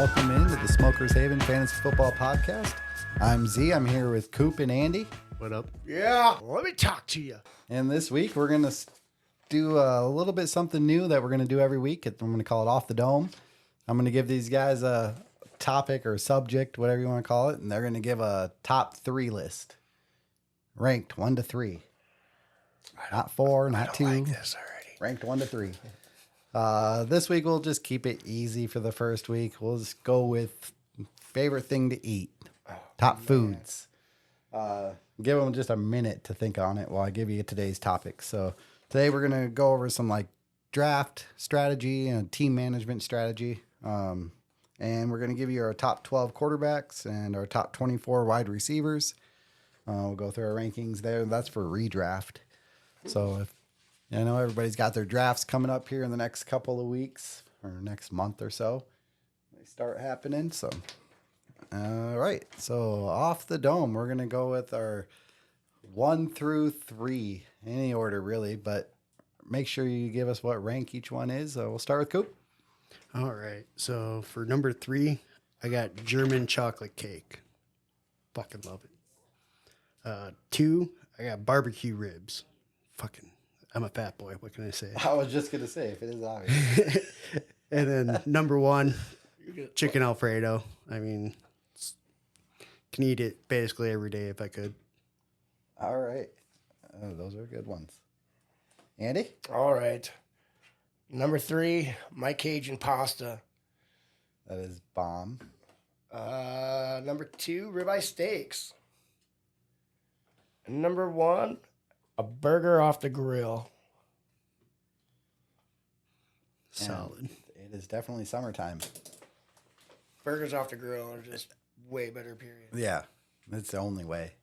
welcome into the Smokers Haven Fantasy Football Podcast. I'm Z. I'm here with Koop and Andy. What up? Yeah, let me talk to you. And this week we're going to do a little bit something new that we're going to do every week. I'm going to call it Off the Dome. I'm going to give these guys a topic or subject, whatever you want to call it, and they're going to give a top 3 list, ranked 1 to 3. Not 4, not 2. Like this already. Ranked 1 to 3. This week we'll just keep it easy for the first week. We'll just go with favorite thing to eat, top foods. Give them just a minute to think on it while I give you today's topic. So today we're going to go over some like draft strategy and team management strategy. And we're going to give you our top 12 quarterbacks and our top 24 wide receivers. We'll go through our rankings there. That's for redraft. So if I know everybody's got their drafts coming up here in the next couple of weeks or next month or so. They start happening. So, all right. So off the dome, we're going to go with our 1 through 3, any order really, but make sure you give us what rank each one is. We'll start with Koop. All right. So for number 3, I got German chocolate cake. Fucking love it. 2, I got barbecue ribs. I'm a fat boy. What can I say? I was just going to say, if it is obvious. And then number 1, chicken Alfredo. I mean, can eat it basically every day if I could. All right. Those are good ones. Andy? All right. Number 3, my Cajun pasta. That is bomb. Number 2, ribeye steaks. And number 1, a burger off the grill. Solid. And it is definitely summertime. Burgers off the grill are just way better, period. Yeah. That's the only way.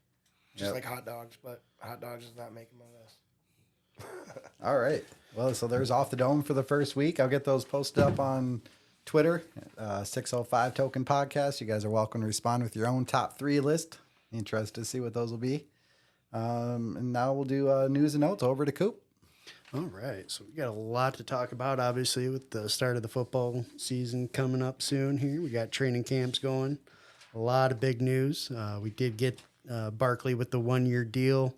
Just like hot dogs, but hot dogs is not making my list. All right. Well, so there's Off the Dome for the first week. I'll get those posted up on Twitter, 605 Token Podcast. You guys are welcome to respond with your own top 3 list. Interested to see what those will be. And now we'll do news and notes. Over to Koop. All right. So we got a lot to talk about, obviously, with the start of the football season coming up soon here. We got training camps going. A lot of big news. We did get Barkley with the 1-year deal.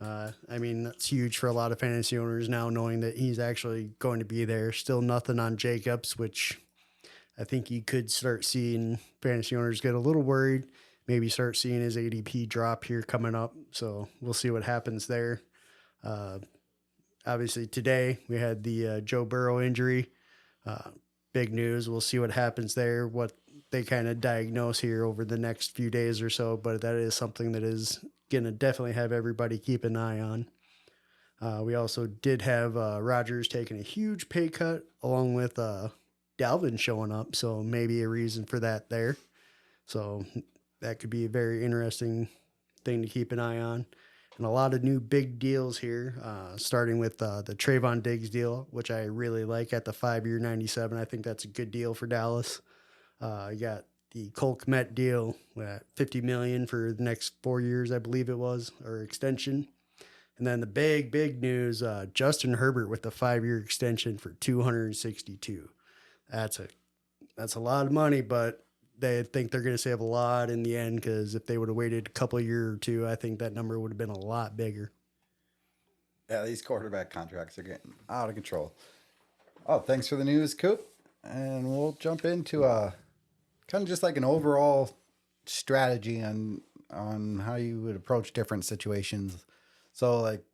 I mean, that's huge for a lot of fantasy owners now, knowing that he's actually going to be there. Still nothing on Jacobs, which I think you could start seeing fantasy owners get a little worried. Maybe start seeing his ADP drop here coming up. So we'll see what happens there. Obviously, today we had the Joe Burrow injury. Big news. We'll see what happens there, what they kind of diagnose here over the next few days or so. But that is something that is going to definitely have everybody keep an eye on. We also did have Rodgers taking a huge pay cut along with Dalvin showing up. So maybe a reason for that there. So that could be a very interesting thing to keep an eye on. And a lot of new big deals here, starting with the Trayvon Diggs deal, which I really like at the 5-year 97. I think that's a good deal for Dallas. You got the Cole Kmet deal at $50 million for the next 4 years, I believe it was, or extension. And then the big news, Justin Herbert with the 5-year extension for $262. That's a lot of money, but they think they're going to save a lot in the end, because if they would have waited a couple of years or two, I think that number would have been a lot bigger. Yeah, these quarterback contracts are getting out of control. Oh, thanks for the news, Koop. And we'll jump into kind of just like an overall strategy on how you would approach different situations. So like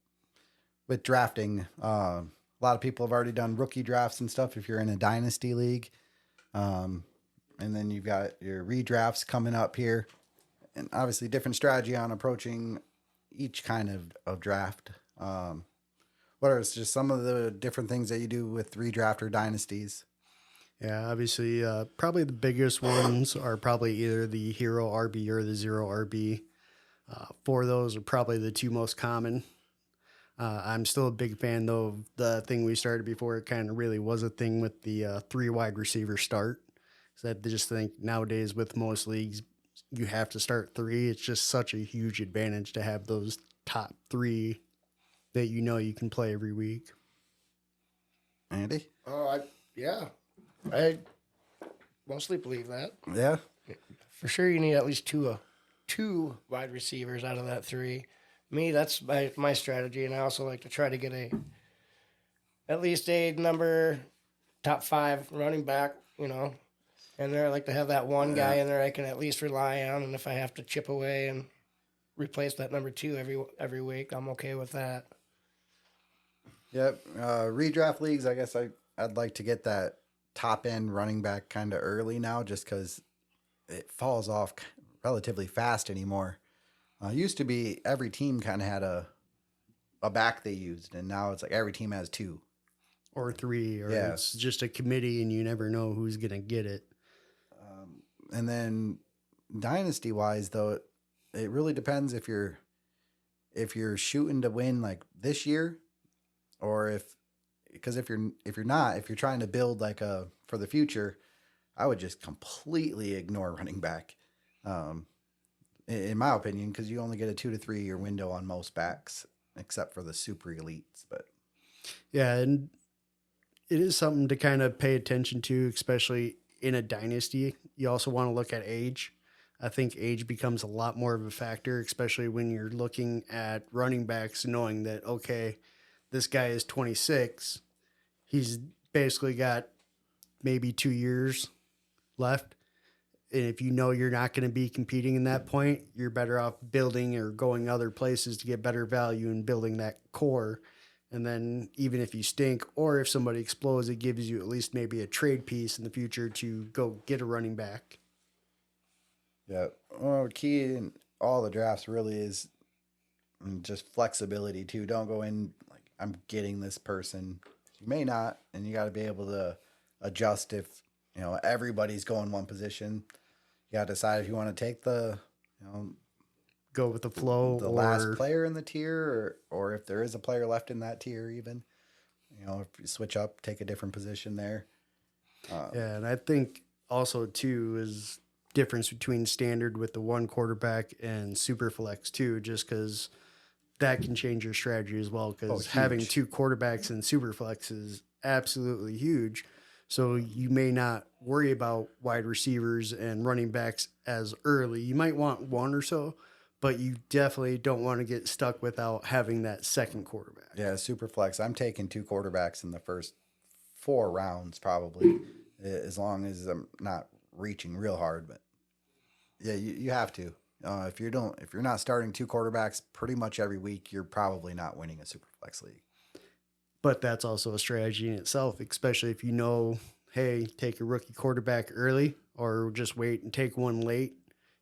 with drafting, a lot of people have already done rookie drafts and stuff if you're in a dynasty league. And then you've got your redrafts coming up here, and obviously different strategy on approaching each kind of draft. What are just some of the different things that you do with redraft or dynasties? Yeah, obviously, probably the biggest ones are probably either the hero RB or the zero RB. 4 of those are probably the 2 most common. I'm still a big fan, though, of the thing we started before it kind of really was a thing with the 3 wide receiver start. So I just think nowadays with most leagues, you have to start 3. It's just such a huge advantage to have those top 3 that you know you can play every week. Andy? Yeah. I mostly believe that. Yeah. For sure, you need at least two wide receivers out of that three. Me, that's my strategy, and I also like to try to get at least a number top 5 running back, and there I like to have that one guy in there I can at least rely on, and if I have to chip away and replace that number 2 every week, I'm okay with that. Yep. Redraft leagues, I guess I'd like to get that top end running back kind of early now, just because it falls off relatively fast anymore. Used to be every team kind of had a back they used, and now it's like every team has 2 or 3, or Yeah. it's just a committee and you never know who's going to get it. And then dynasty wise, though, it really depends if you're shooting to win like this year, or because if you're trying to build like for the future, I would just completely ignore running back. In my opinion, because you only get a 2 to 3 year window on most backs, except for the super elites. But Yeah, and it is something to kind of pay attention to, especially in a dynasty. You also want to look at age. I think age becomes a lot more of a factor, especially when you're looking at running backs, knowing that, okay, this guy is 26. He's basically got maybe 2 years left. And if you know you're not going to be competing in that point, you're better off building or going other places to get better value and building that core. And then even if you stink or if somebody explodes, it gives you at least maybe a trade piece in the future to go get a running back. yeah, well, key in all the drafts really is just flexibility too. Don't go in like I'm getting this person. You may not, and you got to be able to adjust if everybody's going one position. You got to decide if you want to take the Go with the flow, the or last player in the tier, or if there is a player left in that tier, even if you switch up, take a different position there. Yeah, and I think also too is difference between standard with the one quarterback and super flex too, just because that can change your strategy as well. Because having huge. 2 quarterbacks in super flex is absolutely huge. So you may not worry about wide receivers and running backs as early. You might want one or so, but you definitely don't want to get stuck without having that second quarterback. Yeah, super flex. I'm taking 2 quarterbacks in the first 4 rounds probably, as long as I'm not reaching real hard. But yeah, you have to. If you're not starting 2 quarterbacks pretty much every week, you're probably not winning a super flex league. But that's also a strategy in itself, especially if you know, hey, take a rookie quarterback early or just wait and take one late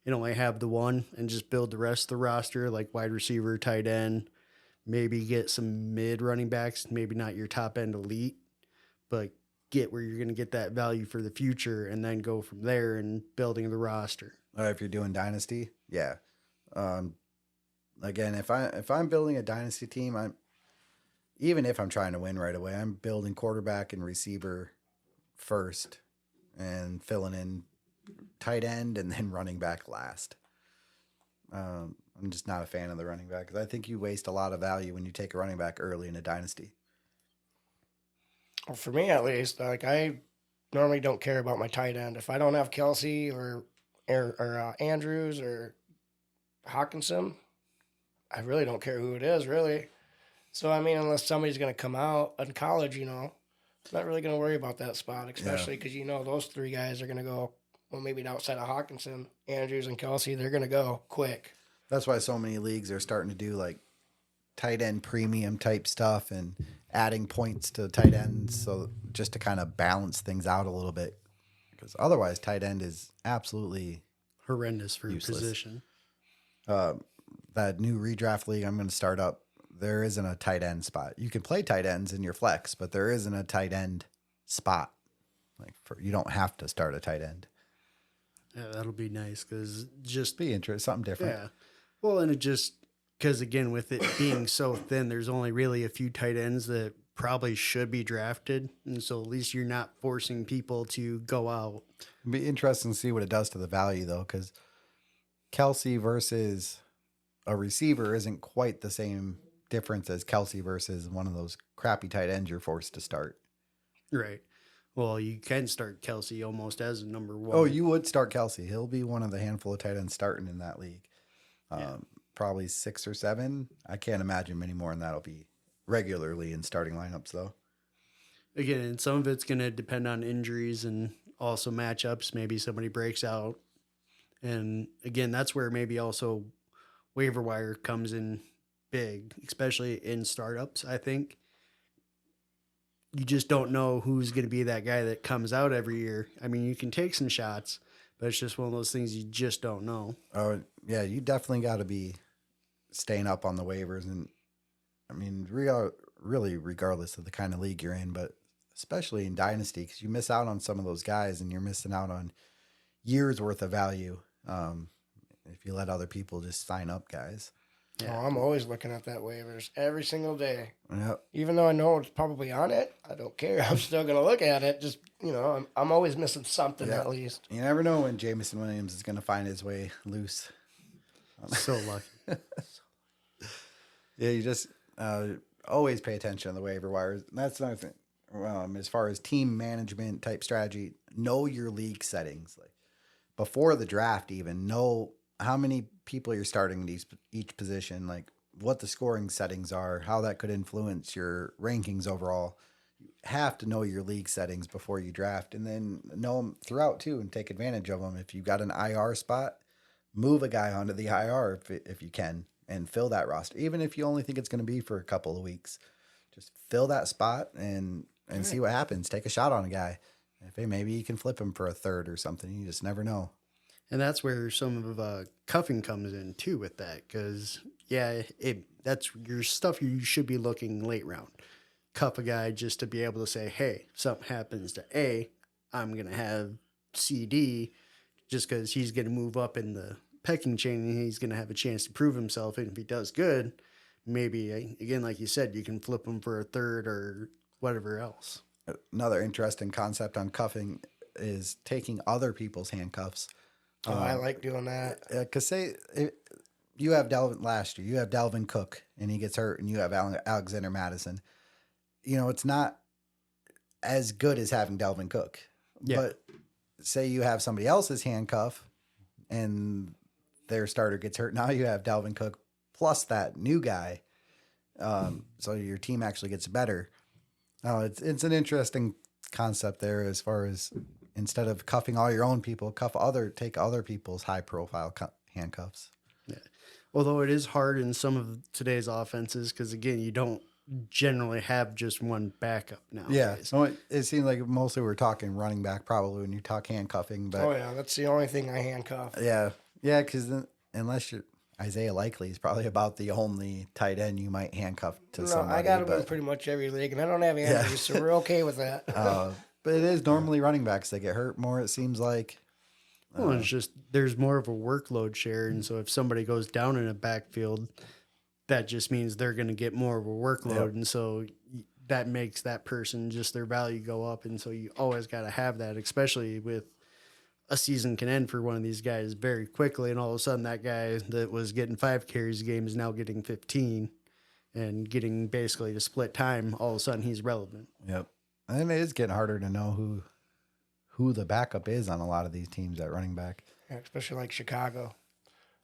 and only have the one and just build the rest of the roster like wide receiver, tight end, maybe get some mid running backs, maybe not your top end elite, but get where you're going to get that value for the future and then go from there and building the roster. If you're doing dynasty, yeah. Again, if I'm building a dynasty team, even if I'm trying to win right away, I'm building quarterback and receiver first and filling in tight end and then running back last. I'm just not a fan of the running back because I think you waste a lot of value when you take a running back early in a dynasty. Well, for me, at least, like I normally don't care about my tight end. If I don't have Kelsey or Andrews or Hawkinson, I really don't care who it is, really. So, I mean, unless somebody's going to come out in college, I'm not really going to worry about that spot, especially because, those 3 guys are going to go, well, maybe outside of Hawkinson, Andrews and Kelsey, they're going to go quick. That's why so many leagues are starting to do like tight end premium type stuff and adding points to tight ends. So just to kind of balance things out a little bit, because otherwise tight end is absolutely Horrendous for useless. position. That new redraft league I'm going to start up, there isn't a tight end spot. You can play tight ends in your flex, but there isn't a tight end spot. You don't have to start a tight end. Yeah, that'll be nice because just Be interesting, something different. Yeah. Well, and it just, because again, with it being so thin, there's only really a few tight ends that probably should be drafted. And so at least you're not forcing people to go out. It'd be interesting to see what it does to the value, though, because Kelsey versus a receiver isn't quite the same difference as Kelsey versus one of those crappy tight ends you're forced to start. Right. Well, you can start Kelsey almost as a number one. Oh, you would start Kelsey. He'll be one of the handful of tight ends starting in that league. Probably 6 or 7. I can't imagine many more than that'll be regularly in starting lineups, though. Again, and some of it's going to depend on injuries and also matchups. Maybe somebody breaks out. And again, that's where maybe also waiver wire comes in big, especially in startups, I think. You just don't know who's going to be that guy that comes out every year. I mean, you can take some shots, but it's just one of those things you just don't know. Oh, yeah, you definitely got to be staying up on the waivers. And, I mean, really regardless of the kind of league you're in, but especially in Dynasty, because you miss out on some of those guys and you're missing out on years worth of value if you let other people just sign up guys. Yeah. Oh, I'm always looking at that waivers every single day. Yep. Even though I know it's probably on it, I don't care. I'm still going to look at it. Just, I'm always missing something at least. You never know when Jameson Williams is going to find his way loose. So lucky. Yeah, you just always pay attention to the waiver wires. That's another thing. As far as team management type strategy, know your league settings. Like before the draft, even know how many people you're starting in each position, like what the scoring settings are, how that could influence your rankings overall. You have to know your league settings before you draft, and then know them throughout too, and take advantage of them. If you've got an IR spot, move a guy onto the IR if you can, and fill that roster. Even if you only think it's going to be for a couple of weeks, just fill that spot and see what happens. Take a shot on a guy. Maybe you can flip him for a third or something. You just never know. And that's where some of cuffing comes in too with that. Because, that's your stuff you should be looking late round. Cuff a guy just to be able to say, hey, something happens to A, I'm going to have CD just because he's going to move up in the pecking chain and he's going to have a chance to prove himself. And if he does good, maybe, again, like you said, you can flip him for a third or whatever else. Another interesting concept on cuffing is taking other people's handcuffs. I like doing that. Because you have last year, you have Dalvin Cook and he gets hurt and you have Alexander Madison. It's not as good as having Dalvin Cook. Yeah. But say you have somebody else's handcuff and their starter gets hurt. Now you have Dalvin Cook plus that new guy. So your team actually gets better. It's an interesting concept there as far as instead of cuffing all your own people, take other people's high profile handcuffs. Yeah. Although it is hard in some of today's offenses because, again, you don't generally have just one backup now. Yeah. So it seems like mostly we're talking running back probably when you talk handcuffing. But that's the only thing I handcuff. Yeah. Yeah, because unless you're Isaiah Likely is probably about the only tight end you might handcuff to somebody. I got him in pretty much every league, and I don't have Andrews, so we're okay with that. But it is normally running backs that get hurt more, it seems like. Well, it's just there's more of a workload share, and so if somebody goes down in a backfield, that just means they're going to get more of a workload, and so that makes that person just their value go up, and so you always got to have that, especially with a season can end for one of these guys very quickly, and all of a sudden that guy that was getting 5 carries a game is now getting 15 and getting basically to split time. All of a sudden he's relevant. Yep. And it is getting harder to know who the backup is on a lot of these teams at running back. Yeah, especially like Chicago.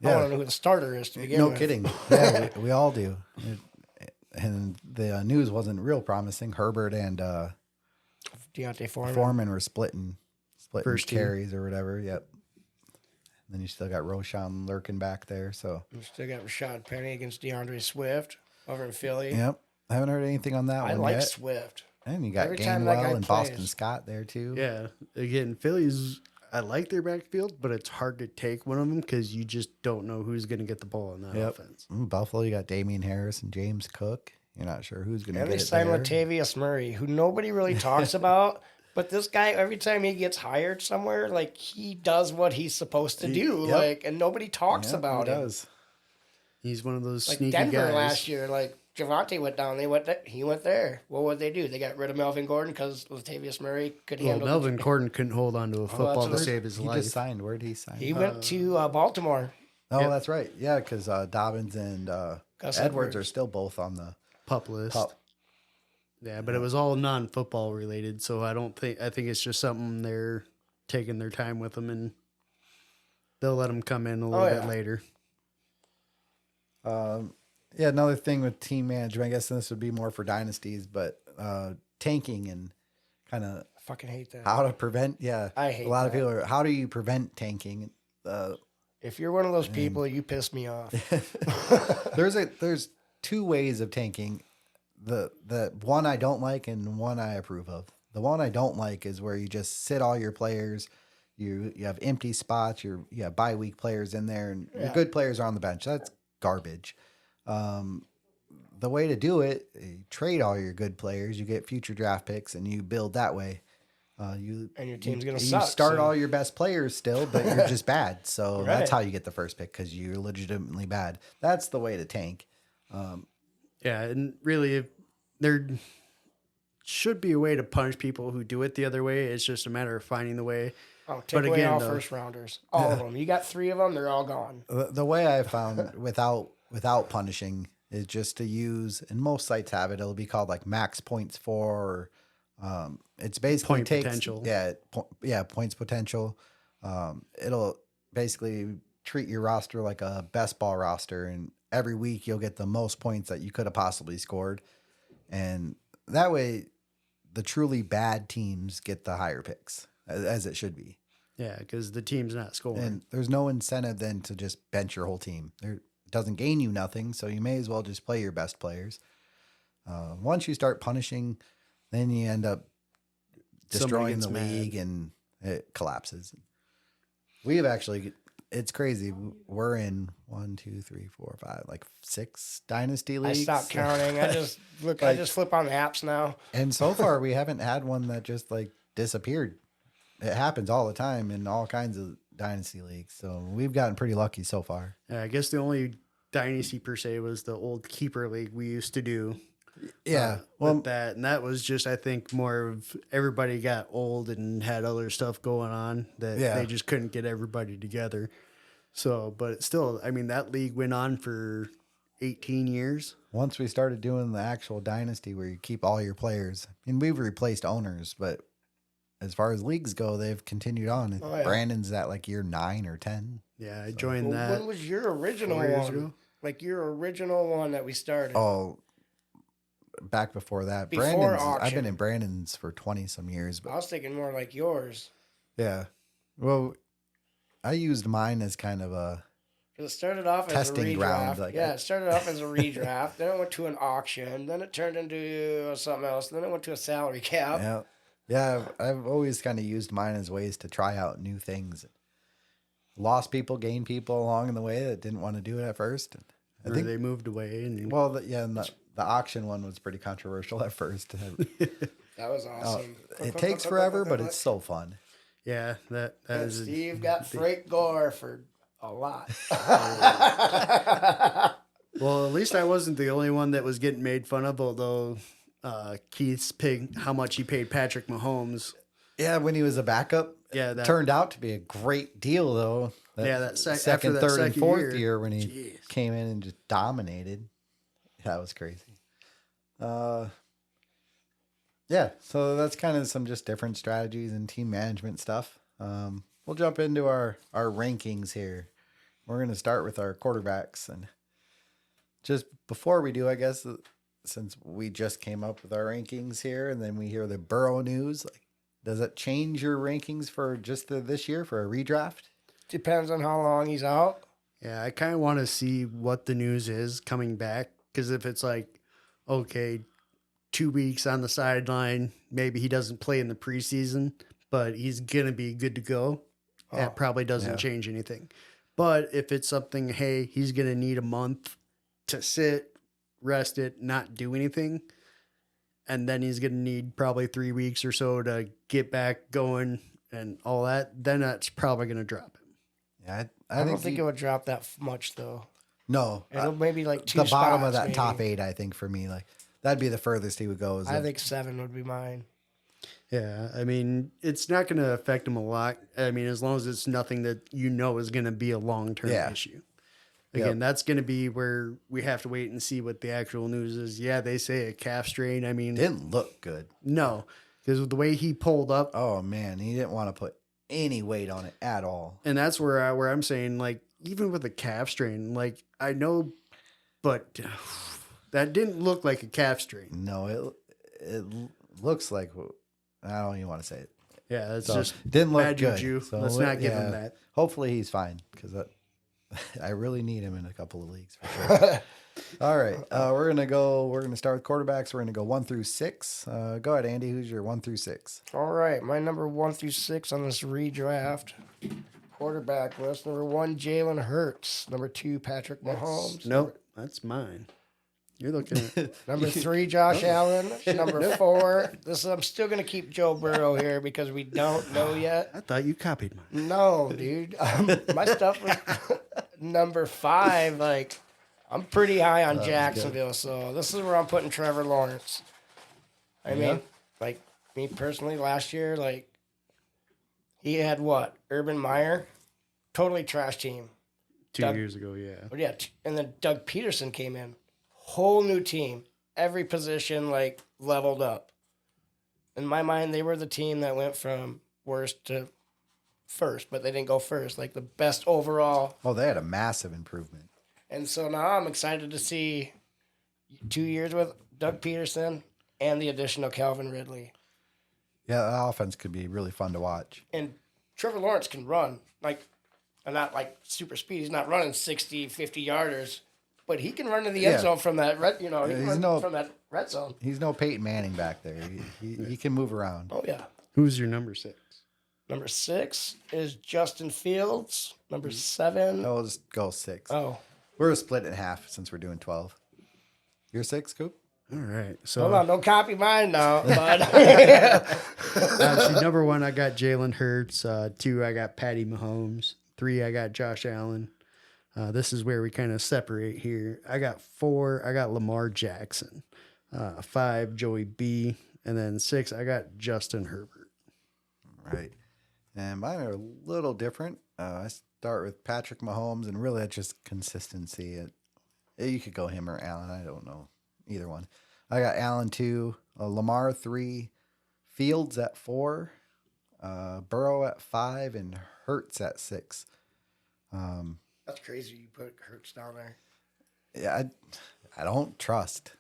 Yeah. I want to know who the starter is to begin with. No kidding. Yeah, we all do. And the news wasn't real promising. Herbert and Deontay Foreman were splitting First carries or whatever. Yep. And then you still got Roshan lurking back there. So you still got Rashad Penny against DeAndre Swift over in Philly. Yep. I haven't heard anything on that one I like yet. Swift. And you got Every time that guy Gainwell and plays. Boston Scott there too. Yeah. Again, Phillies, I like their backfield, but it's hard to take one of them because you just don't know who's going to get the ball in that offense. Buffalo, you got Damian Harris and James Cook. You're not sure who's going to get it. And they signed there. Latavius Murray, who nobody really talks about. But this guy, every time he gets hired somewhere, like he does what he's supposed to do, Yep. and nobody talks about he him. does. He's one of those Like sneaky Denver guys. last year, like Javante went down, he went there. What would they do? They got rid of Melvin Gordon because Latavius Murray could Well, handle. Melvin Gordon couldn't hold on to a football to that's save his He life. just signed. Where did he sign? He went to Baltimore. Oh, Yep. that's right. Yeah, because Dobbins and Gus Edwards Edwards are still both on the Pup list. pup. Yeah, but it was all non-football related, so I think it's just something they're taking their time with them, and they'll let them come in a little bit later. Yeah, another thing with team management, I guess this would be more for dynasties, but tanking and kind of I fucking hate that. how to prevent. Yeah, I hate a lot of that. people are. How do you prevent tanking? If you're one of those people, you piss me off. There's two ways of tanking. The one I don't like and one I approve of. The one I don't like is where you just sit all your players. You have empty spots. You have bye week players in there, and your good players are on the bench. That's garbage. The way to do it, you trade all your good players. You get future draft picks, and you build that way. And your team's gonna you suck. start all your best players still, but you're just bad. So that's Right. how you get the first pick because you're legitimately bad. That's the way to tank. Yeah, and really, there should be a way to punish people who do it the other way. It's just a matter of finding the way. Oh, take away all first rounders. All of them. You got 3 of them, they're all gone. The way I found without punishing is just to use, and most sites have it. It'll be called like max points for. It's basically Point potential. Points potential. It'll basically treat your roster like a best ball roster, and every week you'll get the most points that you could have possibly scored, and that way, the truly bad teams get the higher picks, as it should be. Yeah, because the team's not scoring. And there's no incentive then to just bench your whole team. It doesn't gain you nothing, so you may as well just play your best players. Once you start punishing, then you end up destroying the league and it collapses. We have actually, it's crazy. We're in 1, 2, 3, 4, 5, like 6 dynasty leagues. I stopped counting. I just look. I just flip on the apps now. And so far, we haven't had one that just like disappeared. It happens all the time in all kinds of dynasty leagues. So we've gotten pretty lucky so far. Yeah, I guess the only dynasty per se was the old keeper league we used to do. Yeah. With that, and that was just, I think, more of everybody got old and had other stuff going on that they just couldn't get everybody together. So, but still, I mean, that league went on for 18 years. Once we started doing the actual dynasty where you keep all your players, and we've replaced owners, but as far as leagues go, they've continued on. Oh, yeah. Brandon's at like year 9 or 10. Yeah, I joined that. When was your original 4 years one? ago? Like your original one that we started? Oh, back before that. Before I've auction. been in Brandon's for 20 some years. But I was thinking more like yours. yeah. Well, I used mine as kind of a Because it started off as testing a redraft. ground. Like it started off as a redraft. Then it went to an auction. Then it turned into something else. Then it went to a salary cap. Yeah. Yeah, I've always kind of used mine as ways to try out new things. Lost people, gained people along the way that didn't want to do it at first. I think they moved away. And Well, and the auction one was pretty controversial at first. That was awesome. It takes forever, but it's so fun. yeah, that And is. Steve got freight gore for a lot. Well, at least I wasn't the only one that was getting made fun of, although Keith's how much he paid Patrick Mahomes. Yeah, when he was a backup, Yeah, turned out to be a great deal, though. after second, that third, and second fourth year when he Jeez. came in and just dominated. That was crazy. Yeah, so that's kind of some just different strategies and team management stuff. We'll jump into our rankings here. We're going to start with our quarterbacks. And just before we do, I guess, since we just came up with our rankings here and then we hear the Burrow news, like, does it change your rankings for just this year for a redraft? Depends on how long he's out. Yeah, I kind of want to see what the news is coming back, because if it's like, okay, 2 weeks on the sideline, maybe he doesn't play in the preseason, but he's going to be good to go, that probably doesn't change anything. But if it's something, hey, he's going to need a month to sit, rest it, not do anything, and then he's going to need probably 3 weeks or so to get back going and all that, then that's probably going to drop him. Yeah, I don't think it would drop that much, though. No. It'll maybe like 2 the bottom spots, of that maybe. top 8, I think, for me. Like, that'd be the furthest he would go. I think 7 would be mine. Yeah, I mean, it's not going to affect him a lot. I mean, as long as it's nothing that you know is going to be a long-term issue. Again, that's going to be where we have to wait and see what the actual news is. Yeah, they say a calf strain. I mean, Didn't look good. no, because the way he pulled up, Oh man, he didn't want to put any weight on it at all. and that's where I'm saying, like, even with a calf strain, like, I know, but that didn't look like a calf strain. No, it looks like, I don't even want to say it. Yeah, that's So, just didn't look bad good. juju. So, Let's not give him that. Hopefully he's fine because I really need him in a couple of leagues for sure. All right, we're gonna start with quarterbacks. We're gonna go 1 through 6. Go ahead, Andy. Who's your 1 through 6? All right, my number 1 through 6 on this redraft quarterback list. Number 1, Jalen Hurts. Number 2, Patrick Mahomes. Nope, that's mine. You're looking at Number 3, Josh Allen. Number 4, I'm still gonna keep Joe Burrow here because we don't know yet. I thought you copied mine. No, dude, my stuff was number 5. Like, I'm pretty high on Jacksonville, so this is where I'm putting Trevor Lawrence. I mean, like, me personally, last year, like, he had what? Urban Meyer? Totally trash team. 2 years ago, yeah. But yeah, and then Doug Peterson came in. Whole new team. Every position, like, leveled up. In my mind, they were the team that went from worst to first, but they didn't go first. Like, the best overall. Oh, they had a massive improvement. And so now I'm excited to see 2 years with Doug Peterson and the addition of Calvin Ridley. Yeah, that offense could be really fun to watch. And Trevor Lawrence can run, like, and not like super speed. He's not running 60, 50 yarders, but he can run to the end zone from that red, from that red zone. He's no Peyton Manning back there. He can move around. Oh, yeah. Who's your number 6? Number 6 is Justin Fields. Number 7. No, we'll just go 6. Oh. We're split in half since we're doing 12. You're 6, Coop? All right. So Hold on, don't copy mine now. But see, number 1, I got Jalen Hurts. 2, I got Patty Mahomes. 3, I got Josh Allen. This is where we kind of separate here. I got 4, I got Lamar Jackson. 5, Joey B. And then 6, I got Justin Herbert. Right. And mine are a little different. I start with Patrick Mahomes, and really that's just consistency. You could go him or Allen. I don't know. Either one. I got Allen 2, Lamar 3, Fields at 4, Burrow at 5, and Hurts at 6. that's crazy. You put Hurts down there. Yeah, I don't trust.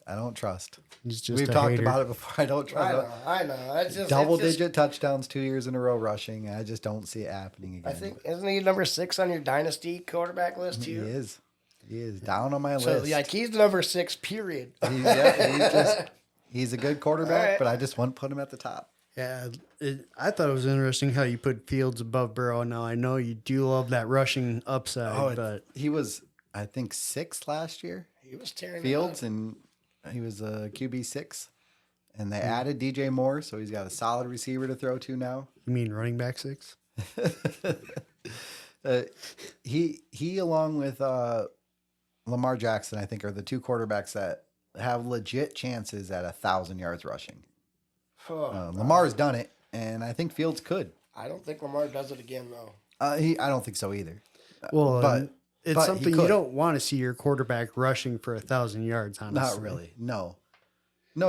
I don't trust. He's just We've a talked hater. about it before. I don't trust. I know. It's just Double-digit touchdowns 2 years in a row rushing. I just don't see it happening again. I think isn't he number 6 on your dynasty quarterback list too? He is. He is down on my So list. like he's number 6. Period. He's a good quarterback, All right. but I just wouldn't put him at the top. Yeah, I thought it was interesting how you put Fields above Burrow. Now, I know you do love that rushing upside, but He was, I think, 6th last year. He was tearing Fields, it up. and he was a QB 6. And they added DJ Moore, so he's got a solid receiver to throw to now. you mean running back 6? He along with Lamar Jackson, I think, are the 2 quarterbacks that have legit chances at 1,000 yards rushing. Lamar's done it, and I think Fields could. I don't think Lamar does it again though. I don't think so either. Well, but it's but he something could. you don't want to see your quarterback rushing for 1,000 yards, honestly. Not really. No,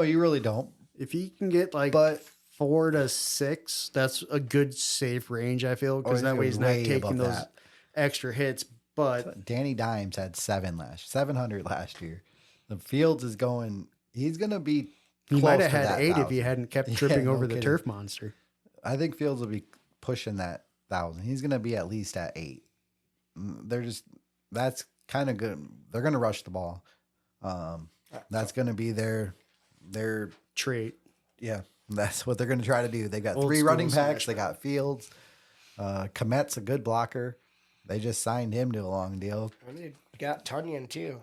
you really don't. If he can get like But 4 to 6, that's a good safe range, I feel, because he's that way he's not way taking above those that. extra hits. But Danny Dimes had 700 last year. The Fields is going. He's going to be. he Close might have to had that 8 if 1,000. he hadn't kept tripping no over the kidding. turf monster. I think Fields will be pushing that 1,000. He's going to be at least at 8. That's kind of good. They're going to rush the ball. That's going to be their Trait. yeah. That's what they're going to try to do. They got Old 3 school running smash backs. They got Fields. Komet's a good blocker. They just signed him to a long deal. And they got Tunyon too.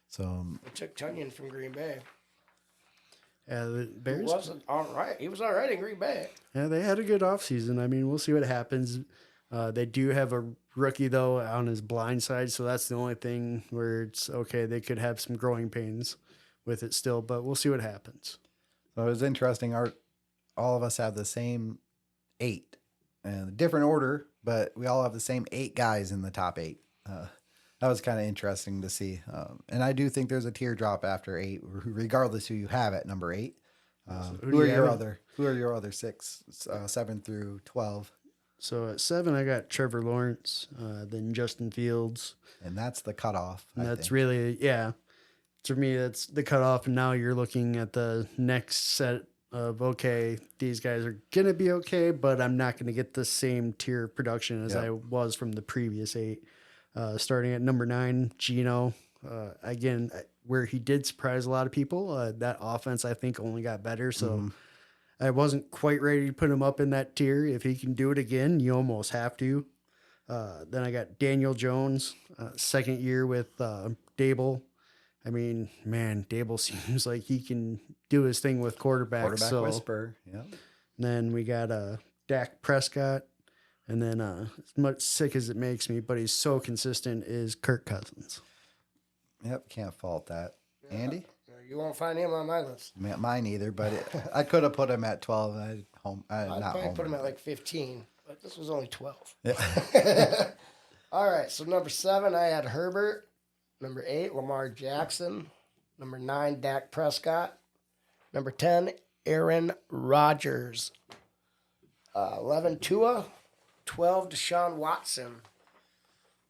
So They took Tunyon from Green Bay. Yeah, the He Bears. wasn't all right. He was all right in Green Bay. Yeah, they had a good offseason. I mean, we'll see what happens. They do have a rookie, though, on his blind side, so that's the only thing where it's okay. They could have some growing pains with it still, but we'll see what happens. it was interesting. All of us have the same 8, and different order, but we all have the same 8 guys in the top 8. that was kind of interesting to see. And I do think there's a teardrop after 8, regardless who you have at number 8. Who are your other 6, 7 through 12? So at 7, I got Trevor Lawrence, then Justin Fields. And that's the cutoff. And that's really, for me, that's the cutoff. And now you're looking at the next set of, okay, these guys are going to be okay, but I'm not going to get the same tier of production as I was from the previous 8. Starting at number 9, Geno. Again, where he did surprise a lot of people. That offense, I think, only got better. So I wasn't quite ready to put him up in that tier. If he can do it again, you almost have to. Then I got Daniel Jones, second year with Dable. I mean, man, Dable seems like he can do his thing with quarterbacks. Quarterback whisperer, yeah. Then we got Dak Prescott. And then as much sick as it makes me, but he's so consistent, is Kirk Cousins. Yep, can't fault that. Andy? You won't find him on my list. Mine either, but I could have put him at 12. I'd probably put him at like 15, but this was only 12. Yeah. All right, so number 7, I had Herbert. Number 8, Lamar Jackson. Number 9, Dak Prescott. Number 10, Aaron Rodgers. 11, Tua. 12, Deshaun Watson.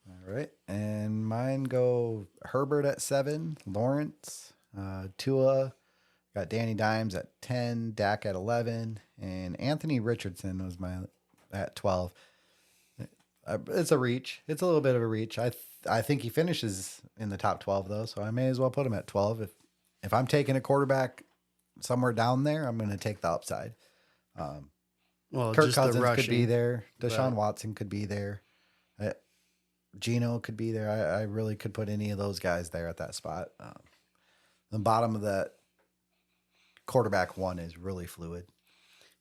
All right. And mine go Herbert at 7, Lawrence, Tua, got Danny Dimes at 10, Dak at 11, and Anthony Richardson was my at 12. It's a reach. It's a little bit of a reach. I think he finishes in the top 12 though, so I may as well put him at 12. If I'm taking a quarterback somewhere down there, I'm going to take the upside. Well, Kirk just Cousins the could be there. Deshaun Right. Watson could be there. Geno could be there. I really could put any of those guys there at that spot. The bottom of that quarterback 1 is really fluid.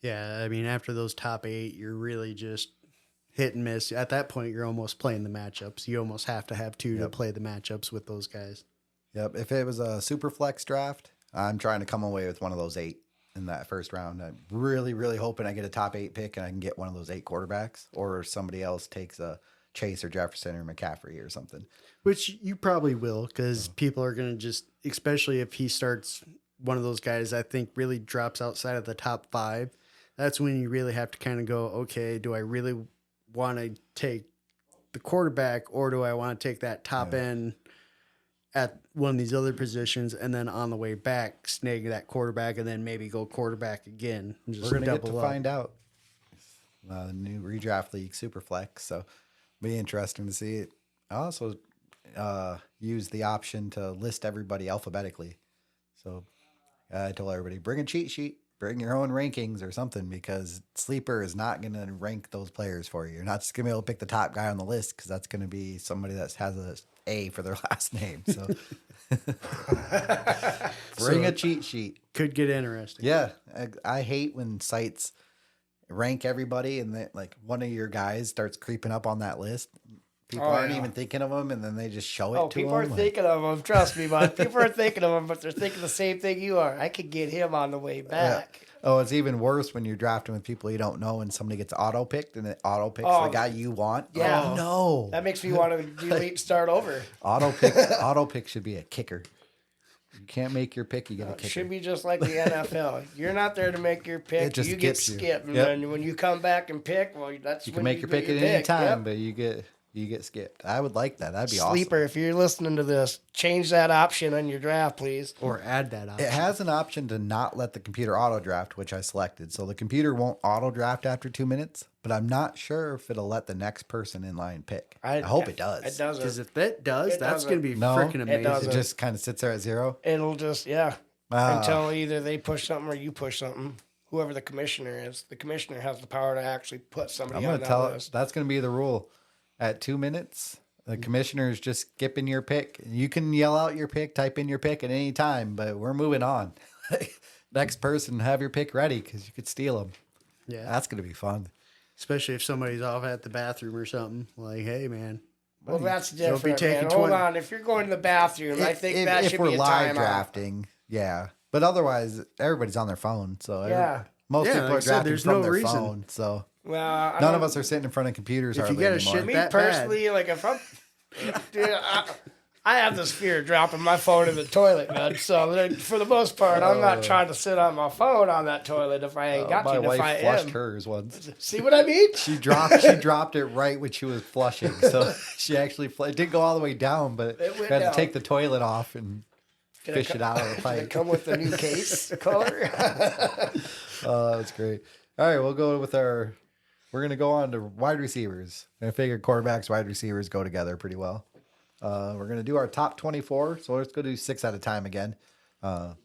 Yeah, I mean, after those top 8, you're really just hit and miss. At that point, you're almost playing the matchups. You almost have to have 2 to play the matchups with those guys. Yep. If it was a super flex draft, I'm trying to come away with one of those 8 in that first round. I'm really, really hoping I get a top 8 pick and I can get one of those 8 quarterbacks, or somebody else takes a Chase or Jefferson or McCaffrey or something. Which you probably will, because people are going to just, especially if he starts one of those guys, I think really drops outside of the top 5. That's when you really have to kind of go, okay, do I really want to take the quarterback, or do I want to take that top end at one of these other positions, and then on the way back, snag that quarterback, and then maybe go quarterback again. And just We're going to get to double up. find out. The new redraft league, Superflex. So be interesting to see it. I also use the option to list everybody alphabetically. So I told everybody, bring a cheat sheet, bring your own rankings or something, because Sleeper is not going to rank those players for you. You're not just going to be able to pick the top guy on the list, because that's going to be somebody that has a A for their last name. So bring a cheat sheet. Could get interesting. Yeah. I hate when sites rank everybody and they, like, one of your guys starts creeping up on that list. People aren't even thinking of them, and then they just show it to them. People are thinking of them. Trust me, bud. People are thinking of them, but they're thinking the same thing you are. I could get him on the way back. Yeah. Oh, it's even worse when you're drafting with people you don't know and somebody gets auto-picked and it auto-picks the guy you want. Yeah. Oh, no. That makes me want to delete and start over. Auto-pick should be a kicker. You can't make your pick, you get a kicker. It should be just like the NFL. You're not there to make your pick. It just You get skips you. skipped. And Yep. then when you come back and pick, well, that's You when can make your pick at get any time, Yep. but you get skipped. I would like that. That'd be Sleeper, if you're listening to this, change that option on your draft, please. Or add that option. It has an option to not let the computer auto draft, which I selected. So the computer won't auto draft after 2 minutes, but I'm not sure if it'll let the next person in line pick. I hope it does. It doesn't. Because if that does, It that's going to be No, freaking it amazing. doesn't. It just kind of sits there at 0. It'll just, until either they push something or you push something. Whoever the commissioner is, the commissioner has the power to actually put somebody I'm on going to that tell list. that's going to be the rule. At 2 minutes, the commissioner is just skipping your pick. You can yell out your pick, type in your pick at any time, but we're moving on. Next person, have your pick ready, because you could steal them. Yeah. That's going to be fun. Especially if somebody's off at the bathroom or something. Like, hey, man. Well, that's Don't be different, taking man. Hold 20 on. If you're going to the bathroom, I think that if should we're be a live timeout. drafting, yeah. But otherwise, everybody's on their phone. So most Yeah, people like are I said, drafting there's from no their reason. phone. So Well, none of us are sitting in front of computers If you hardly got a anymore. shit Me that personally, like if I'm Dude, I have this fear of dropping my phone in the toilet, man. So for the most part, I'm not trying to sit on my phone on that toilet if I ain't got My to. wife If I flushed am. hers once. See what I mean? She dropped it right when she was flushing. So she actually it didn't go all the way down, but It went had down. to take the toilet off and fish it out of the Did pipe. it come with the new case color? Oh, that's great. All right, we'll go with we're going to go on to wide receivers. I figured quarterbacks, wide receivers go together pretty well. We're going to do our top 24. So let's go do 6 at a time again. And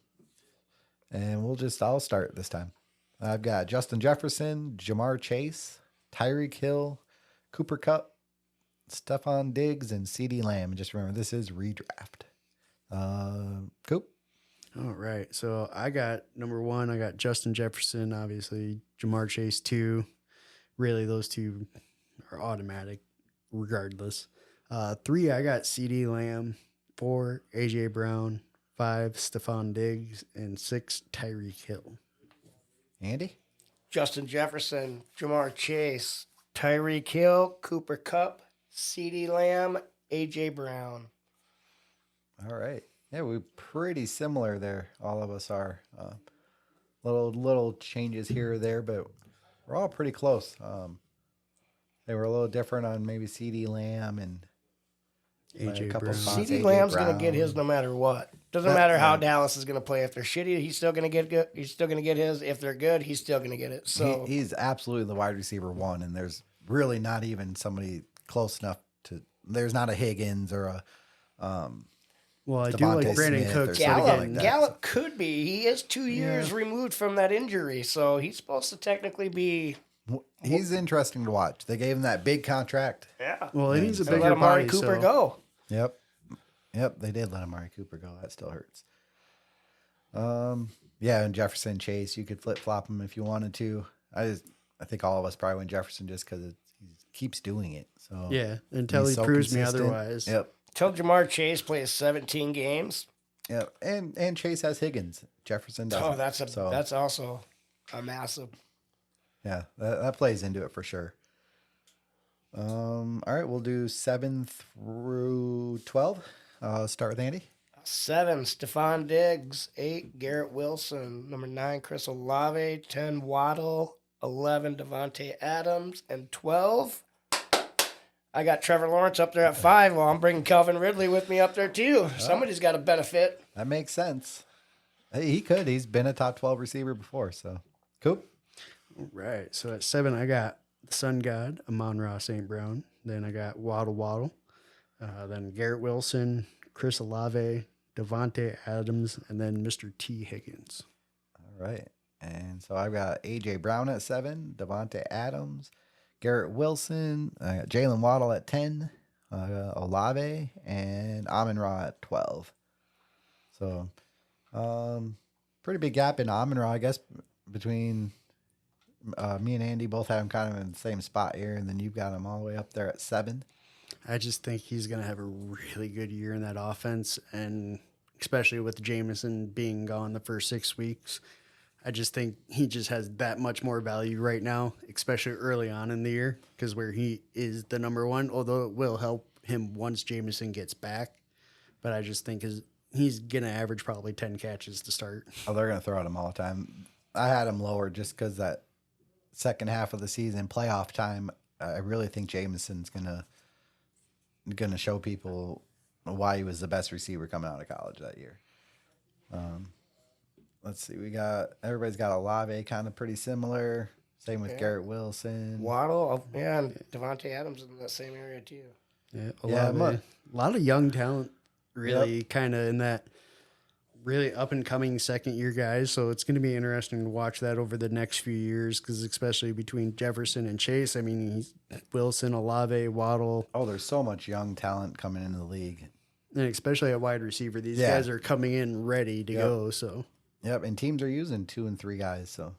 I'll start this time. I've got Justin Jefferson, Jamar Chase, Tyreek Hill, Cooper Kupp, Stephon Diggs, and CeeDee Lamb. And just remember, this is redraft. Coop? All right. So I got number 1, I got Justin Jefferson, obviously, Jamar Chase 2. Really, those two are automatic regardless. 3, I got CeeDee Lamb. 4, AJ Brown. 5, Stephon Diggs. And 6, Tyreek Hill. Andy? Justin Jefferson, Jamar Chase, Tyreek Hill, Cooper Kupp, CeeDee Lamb, AJ Brown. All right. Yeah, we're pretty similar there. All of us are. Little changes here or there, but we're all pretty close. They were a little different on maybe CeeDee Lamb and AJ a couple Brown. spots. CeeDee AJ Lamb's going Brown. to get his no matter what. Doesn't matter how Dallas is going to play. If they're shitty, he's still going to get good. He's still going to get his. If they're good, he's still going to get it. So He's absolutely the wide receiver 1, and there's really not even somebody close enough to. There's not a Higgins or a. Well, I do Devontae like Brandon Smith or Cooks. something But Gallup, like again, that. Gallup could be. He is 2 years removed from that injury, so he's supposed to technically be. He's interesting to watch. They gave him that big contract. Yeah. well, and he's a So bigger let Amari body, Cooper so go. Yep, they did let Amari Cooper go. That still hurts. Yeah, and Jefferson, Chase, you could flip flop him if you wanted to. I think all of us probably went Jefferson just because he keeps doing it. So yeah, until he's he so proves me consistent. otherwise. Yep, Till Jamar Chase plays 17 games. yep, and Chase has Higgins. Jefferson doesn't. Oh, that's also a massive. Yeah, that plays into it for sure. All right, we'll do 7 through 12. Start with Andy. 7, Stephon Diggs. 8, Garrett Wilson. Number 9, Chris Olave. 10, Waddle. 11, Devontae Adams. And 12, I got Trevor Lawrence up there at 5. Well, I'm bringing Calvin Ridley with me up there too. Somebody's got to benefit. That makes sense. Hey, he could. He's been a top 12 receiver before. So, Coop. Right. So at 7, I got the Sun God, Amon-Ra St. Brown. Then I got Waddle. Then Garrett Wilson, Chris Olave, Devontae Adams, and then Mr. T. Higgins. All right. And so I've got A.J. Brown at 7, Devontae Adams, Garrett Wilson, I got Jalen Waddle at 10, Olave, and Amon-Ra at 12. So, pretty big gap in Amon-Ra, I guess, between me and Andy both have him kind of in the same spot here, and then you've got him all the way up there at 7. I just think he's going to have a really good year in that offense, and especially with Jameson being gone the first 6 weeks. I just think he just has that much more value right now, especially early on in the year, because where he is the number 1, although it will help him once Jameson gets back. But I just think he's going to average probably 10 catches to start. Oh, they're going to throw at him all the time. I had him lower just because that second half of the season, playoff time, I really think Jameson's gonna show people why he was the best receiver coming out of college that year. Let's see, everybody's got Olave kind of pretty similar. Same with Garrett Wilson. Waddle, and Devontae Adams in that same area too. Yeah, Yeah, a lot of young talent, really kind of in that really up and coming second year guys. So it's going to be interesting to watch that over the next few years, because especially between Jefferson and Chase, I mean, he's Wilson, Olave, Waddle. Oh, there's so much young talent coming into the league. And especially at wide receiver, these guys are coming in ready to go. So, yep, and teams are using 2 and 3 guys. So,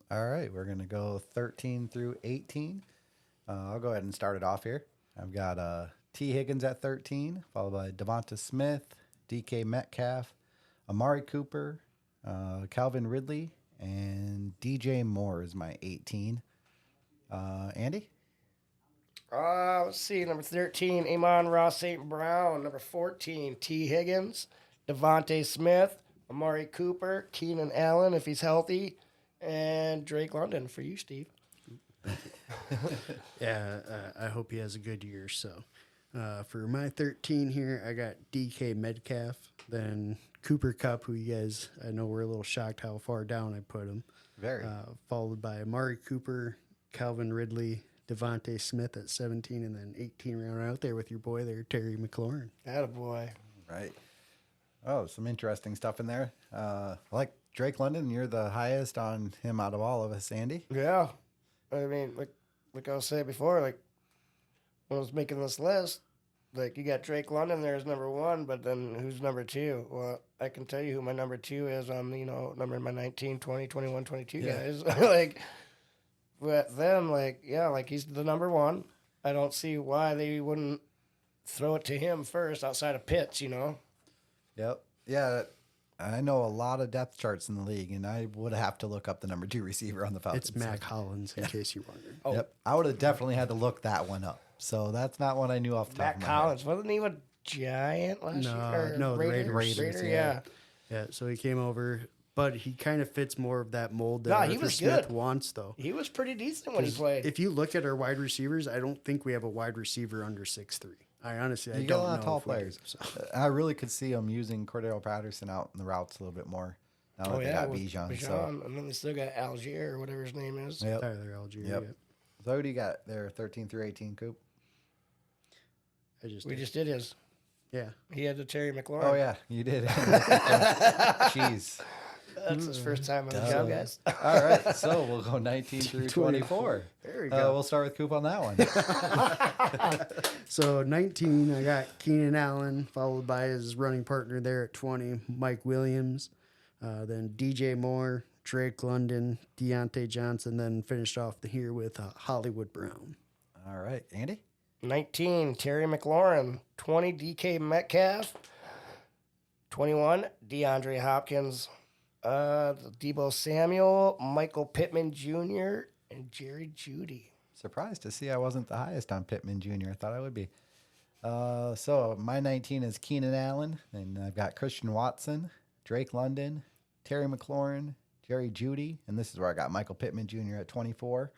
all right, we're gonna go 13 through 18. I'll go ahead and start it off here. I've got T. Higgins at 13, followed by Devonta Smith, DK Metcalf, Amari Cooper, Calvin Ridley, and DJ Moore is my 18. Andy? Let's see. Number 13, Amon Ross St. Brown. Number 14, T. Higgins, Devontae Smith, Amari Cooper, Keenan Allen if he's healthy, and Drake London for you, Steve. Yeah, I hope he has a good year. So for my 13 here, I got DK Metcalf, then Cooper Kupp, who you guys, I know we're a little shocked how far down I put him. Very. Followed by Amari Cooper, Calvin Ridley, Devontae Smith at 17, and then 18 round out there with your boy there, Terry McLaurin. Attaboy. Right. Oh, some interesting stuff in there. I like Drake London. You're the highest on him out of all of us, Andy. Yeah. I mean, like I was saying before, like when I was making this list, like you got Drake London there as number 1, but then who's number 2? Well, I can tell you who my number 2 is on, number my 19, 20, 21, 22 guys. Like, but then, like, yeah, like he's the number 1. I don't see why they wouldn't throw it to him first outside of Pitts, Yep. Yeah. I know a lot of depth charts in the league, and I would have to look up the number 2 receiver on the Falcons. It's Mac Hollins, in case you wondered. Oh. Yep. I would have definitely had to look that one up. So that's not one I knew off the top Matt of my Collins, wasn't he a Giant last year? No, the Raider, Raiders, yeah. Yeah, so he came over, but he kind of fits more of that mold that No, he Arthur was Smith good. wants, though. He was pretty decent when he 'Cause played. If you look at our wide receivers, I don't think we have a wide receiver under 6'3". I honestly, I You don't got a lot know of tall if we do, players. so. I really could see them using Cordell Patterson out in the routes a little bit more. Now that they got with Bijan. So. and then they still got Algier or whatever his name is. Yep. Tyler Algier. Yep. Yeah. So who do you got there, 13 through 18, Coop? We just did his. Yeah. He had the Terry McLaurin. Oh, yeah, you did. Jeez. That's his first time on the job, guys. All right, so we'll go 19 through 24. There we go. We'll start with Coop on that one. So 19, I got Keenan Allen, followed by his running partner there at 20, Mike Williams. Then DJ Moore, Drake London, Deontay Johnson, then finished off the year with Hollywood Brown. All right, Andy? 19, Terry McLaurin. 20, DK Metcalf. 21, DeAndre Hopkins. Debo Samuel, Michael Pittman Jr., and Jerry Jeudy. Surprised to see I wasn't the highest on Pittman Jr. I thought I would be. So my 19 is Keenan Allen, and I've got Christian Watson, Drake London, Terry McLaurin, Jerry Jeudy, and this is where I got Michael Pittman Jr. at 24.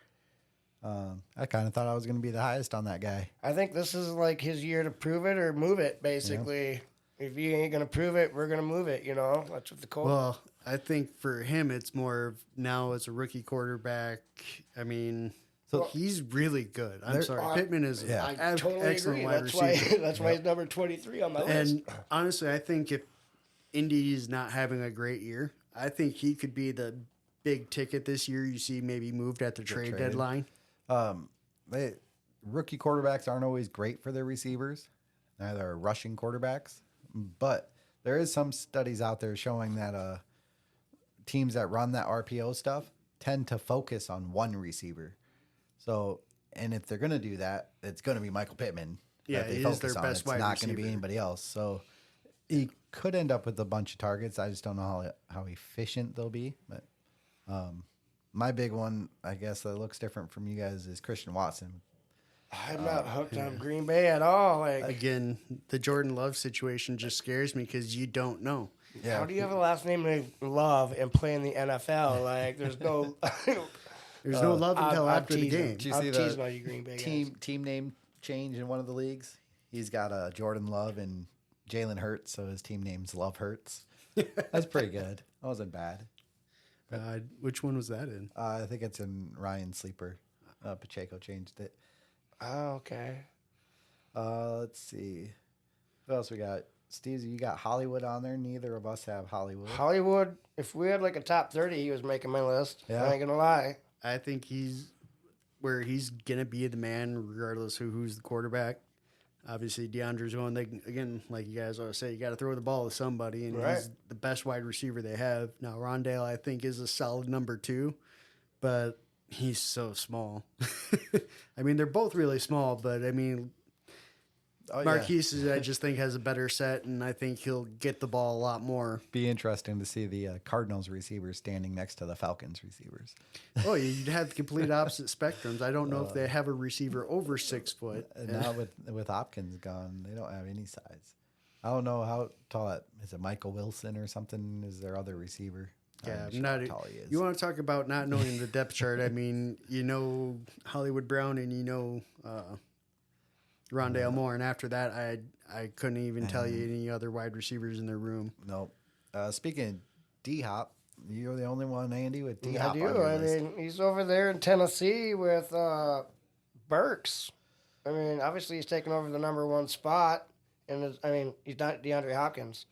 I kind of thought I was going to be the highest on that guy. I think this is like his year to prove it or move it, basically. If you ain't going to prove it, we're going to move it, That's what the Colts. Well, I think for him, it's more of now as a rookie quarterback. I mean, So- he's really good. I'm sorry. Pittman is Yeah. I totally excellent agree. wide That's receiver. why that's why he's number 23 on my list. And honestly, I think if Indy is not having a great year, I think he could be the big ticket this year. You see, maybe moved at the trade traded. deadline. Rookie quarterbacks aren't always great for their receivers. Neither are rushing quarterbacks. But there is some studies out there showing that teams that run that RPO stuff tend to focus on one receiver. So, and if they're going to do that, it's going to be Michael Pittman. Yeah, that they he is focus their on. best It's wide not going to be receiver. anybody else. So he could end up with a bunch of targets. I just don't know how efficient they'll be. But my big one, I guess, that looks different from you guys is Christian Watson. I'm not hooked on Green Bay at all. Like, Again, the Jordan Love situation just scares me because you don't know. Yeah. how do you have a last name named Love and play in the NFL? Like, there's no. There's no love until I'm after the teasing. game. Did you I'm see teasing the all you Green Bay guys. team name change in one of the leagues? He's got Jordan Love and Jalen Hurts, so his team name's Love Hurts. That's pretty good. That wasn't bad. Which one was that in? I think it's in Ryan Sleeper. Pacheco changed it. Oh, okay. Let's see. What else we got? Steve, you got Hollywood on there. Neither of us have Hollywood. Hollywood, if we had like a top 30, he was making my list. Yeah. I ain't going to lie. I think he's where he's gonna be the man, regardless who's the quarterback. Obviously, DeAndre's going. Again, like you guys always say, you got to throw the ball to somebody, and Right. he's the best wide receiver they have. Now, Rondale, I think, is a solid number 2, but he's so small. I mean, they're both really small, but I mean, Oh, Marquise, I just think, has a better set, and I think he'll get the ball a lot more. Be interesting to see the Cardinals receivers standing next to the Falcons receivers. Oh, you'd have the complete opposite spectrums. I don't know if they have a receiver over 6 foot. Now with Hopkins gone, they don't have any size. I don't know how tall is it. Michael Wilson or something is their other receiver. Yeah, I'm not. how tall he is. You want to talk about not knowing the depth chart? I mean, you know Hollywood Brown and you know Rondale Moore, and after that, I couldn't even tell you any other wide receivers in their room. Nope. Speaking of D-Hop, you're the only one, Andy, with I D-Hop do. on your I list. mean, he's over there in Tennessee with Burks. I mean, obviously he's taking over the number 1 spot, and he's not DeAndre Hopkins.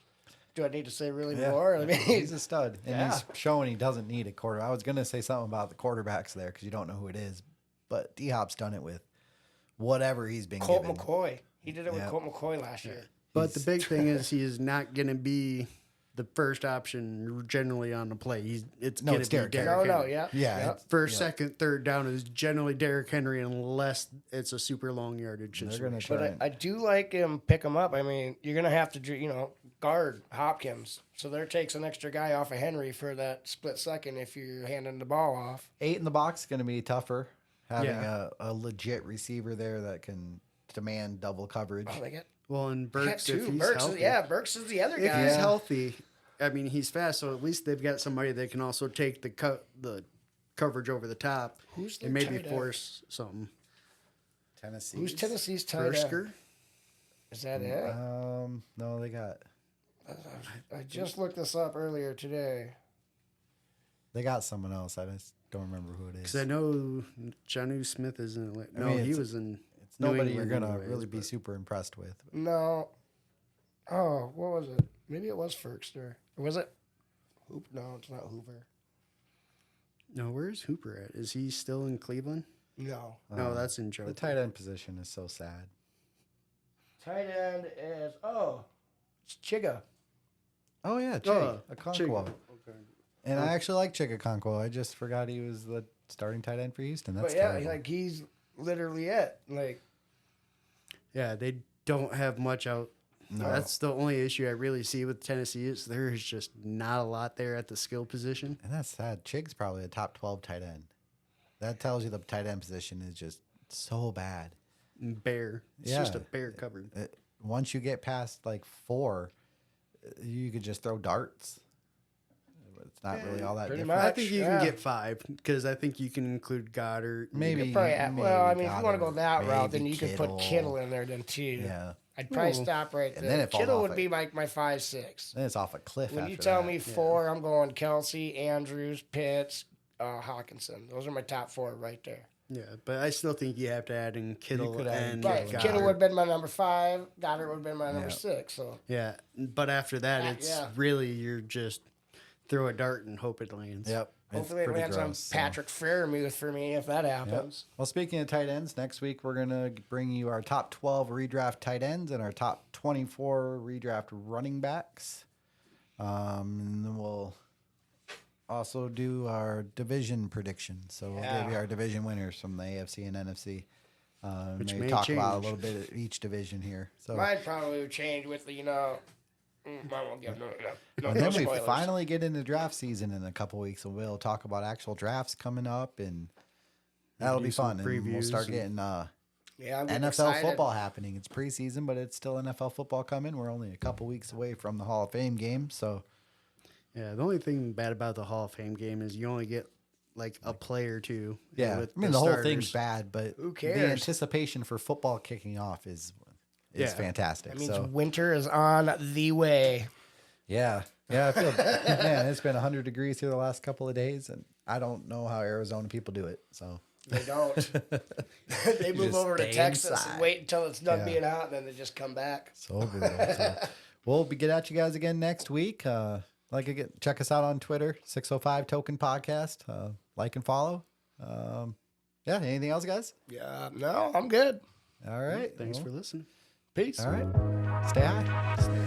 Do I need to say really more? I mean, he's a stud, and Yeah. he's showing he doesn't need a quarter. I was going to say something about the quarterbacks there because you don't know who it is, but D-Hop's done it with whatever he's been Colt given. McCoy. He did it with Yeah. Colt McCoy last year. But the big thing is he is not going to be the first option generally on the play. It's No, going it's to be Derrick Derrick No, Henry. yeah. Yeah, Yep. it's- First, second, third down is generally Derrick Henry unless it's a super long yardage They're going to situation. try. But I do like him pick him up. I mean, you're going to have to, guard Hopkins. So there takes an extra guy off of Henry for that split second if you're handing the ball off. 8 in the box is going to be tougher. Having Yeah. a legit receiver there that can demand double coverage. Oh, they get Well, and got Burks, if two. he's Burks, healthy, Burks is the other if guy. he's healthy, I mean, he's fast, so at least they've got somebody that can also take the coverage over the top Who's their and maybe tight end? force something. Tennessee. Who's Tennessee's tight end? Bursker? Is that it? No, they got I just looked this up earlier today. someone else. I just don't remember who it is. Because I know Jonnu Smith is in Atlanta. I No, mean, he it's- was in. It's New nobody you're England gonna anyways, really be but- super impressed with. No. Oh, what was it? Maybe it was Ferkster. Or was it? No, it's not Hoover. No, where's Hooper at? Is he still in Cleveland? No. No, that's in Joe. The tight end position is so sad. Tight end is it's Chiga. Oh yeah, Jay Oh, Okonkwo. Okay. And I actually like Chick Okonkwo. I just forgot he was the starting tight end for Houston. That's But yeah, terrible. he's literally it. Like Yeah, they don't have much out. No. That's the only issue I really see with Tennessee is there is just not a lot there at the skill position. And that's sad. Chig's probably a top 12 tight end. That tells you the tight end position is just so bad. Bare. It's Yeah. just a bare covered. Once you get past like 4, you could just throw darts. It's not really all that pretty different. much. I think you yeah. can get 5 because I think you can include Goddard. Maybe. probably, well, I maybe mean, if you want to go Goddard, that route, then maybe you could put Kittle in there then too. Yeah. I'd probably Ooh. stop right And there. then it falls Kittle off would it. be like my 5-6. Then it's off a cliff. When after you tell that. me 4, I'm going Kelsey, Andrews, Pitts, Hawkinson. Those are my top 4 right there. Yeah, but I still think you have to add in Kittle could add and Right, Goddard. Kittle would have been my number 5. Goddard would have been my number Yeah. 6. So Yeah, but after that, it's yeah. really you're just throw a dart and hope it lands. Yep. It's hopefully it pretty lands on gross, so. Patrick Fairmouth for me if that Yep. happens. Well, speaking of tight ends, next week we're going to bring you our top 12 redraft tight ends and our top 24 redraft running backs. And then we'll also do our division predictions. So we'll give you our division winners from the AFC and NFC. Which Maybe may talk about a change. little bit of each division here. So Mine probably would change with the, I won't give no and then we spoilers. finally get into draft season in a couple weeks, and we'll talk about actual drafts coming up, and that'll do be some fun. And we'll previews start and- getting Yeah, I'm getting NFL excited. football happening. It's preseason, but it's still NFL football coming. We're only a couple weeks away from the Hall of Fame game, so Yeah, the only thing bad about the Hall of Fame game is you only get like a play or two. yeah. with I mean, the whole starters. thing's bad, but Who the cares? anticipation for football kicking off is Yeah. fantastic. That means So winter is on the way. yeah, I feel man. It's been 100 degrees here the last couple of days, and I don't know how Arizona people do it. So They don't. They move just over to stay Texas inside. and wait until it's done Yeah. being out, and then they just come back. so brutal. So we'll get at you guys again next week. Check us out on Twitter, 605 Token Podcast. Like and follow. Yeah. Anything else, guys? Yeah, no, I'm good. All right. Thanks Well, for listening. Peace. All right. Stay high. Stay